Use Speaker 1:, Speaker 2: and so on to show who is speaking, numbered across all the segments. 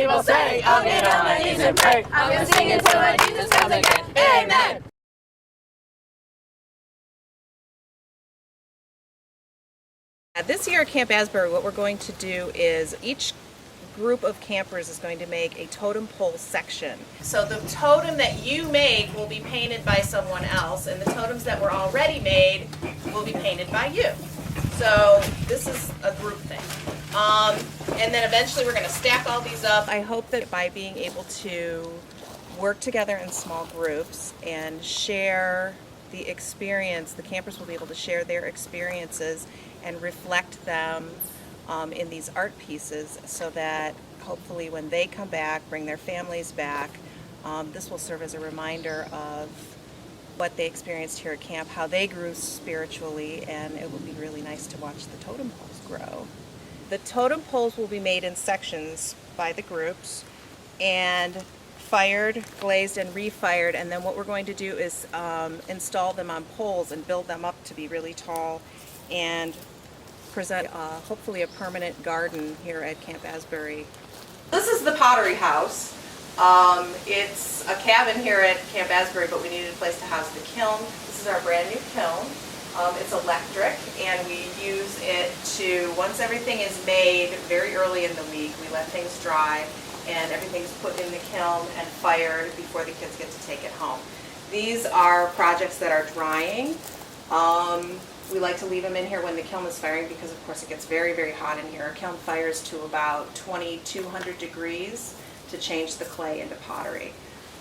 Speaker 1: will say, I'll get on my knees and pray. I'm going to sing until my Jesus comes again. Amen.
Speaker 2: This year at Camp Asbury, what we're going to do is each group of campers is going to make a totem pole section. So the totem that you make will be painted by someone else, and the totems that were already made will be painted by you. So this is a group thing. And then eventually we're going to stack all these up. I hope that by being able to work together in small groups and share the experience, the campers will be able to share their experiences and reflect them in these art pieces, so that hopefully when they come back, bring their families back, this will serve as a reminder of what they experienced here at camp, how they grew spiritually, and it will be really nice to watch the totem poles grow. The totem poles will be made in sections by the groups and fired, glazed, and refired, and then what we're going to do is install them on poles and build them up to be really tall and present hopefully a permanent garden here at Camp Asbury. This is the pottery house. It's a cabin here at Camp Asbury, but we needed a place to house the kiln. This is our brand new kiln. It's electric, and we use it to, once everything is made very early in the week, we let things dry, and everything's put in the kiln and fired before the kids get to take it home. These are projects that are drying. We like to leave them in here when the kiln is firing because, of course, it gets very, very hot in here. Our kiln fires to about 2,200 degrees to change the clay into pottery.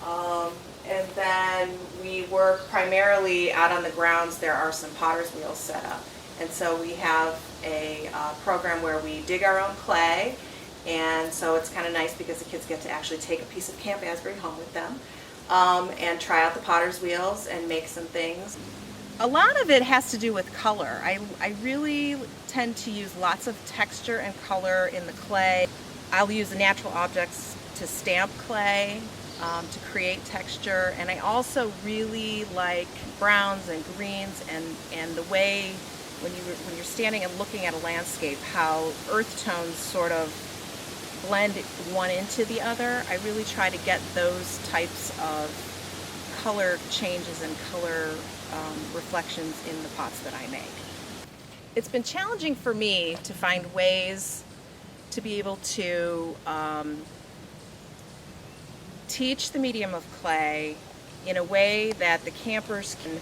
Speaker 2: And then we work primarily out on the grounds. There are some potter's wheels set up. And so we have a program where we dig our own clay. And so it's kind of nice because the kids get to actually take a piece of Camp Asbury home with them and try out the potter's wheels and make some things. A lot of it has to do with color. I really tend to use lots of texture and color in the clay. I'll use natural objects to stamp clay, to create texture, and I also really like browns and greens and the way when you're standing and looking at a landscape, how earth tones sort of blend one into the other. I really try to get those types of color changes and color reflections in the pots that I make. It's been challenging for me to find ways to be able to teach the medium of clay in a way that the campers can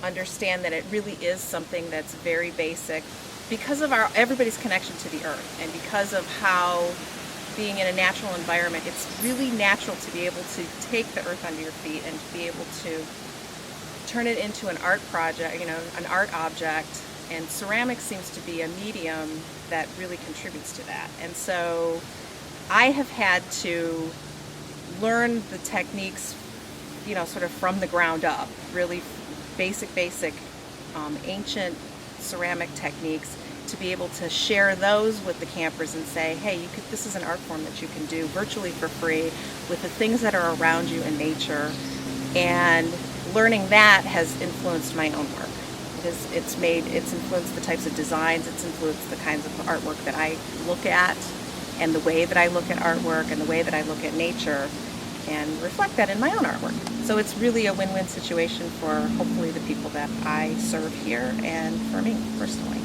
Speaker 2: understand that it really is something that's very basic because of everybody's connection to the earth, and because of how being in a natural environment, it's really natural to be able to take the earth under your feet and to be able to turn it into an art project, an art object, and ceramics seems to be a medium that really contributes to that. And so I have had to learn the techniques, sort of from the ground up, really basic, ancient ceramic techniques, to be able to share those with the campers and say, hey, this is an art form that you can do virtually for free with the things that are around you in nature. And learning that has influenced my own work. It's influenced the types of designs, it's influenced the kinds of artwork that I look at, and the way that I look at artwork and the way that I look at nature, and reflect that in my own artwork. So it's really a win-win situation for hopefully the people that I serve here and for me personally.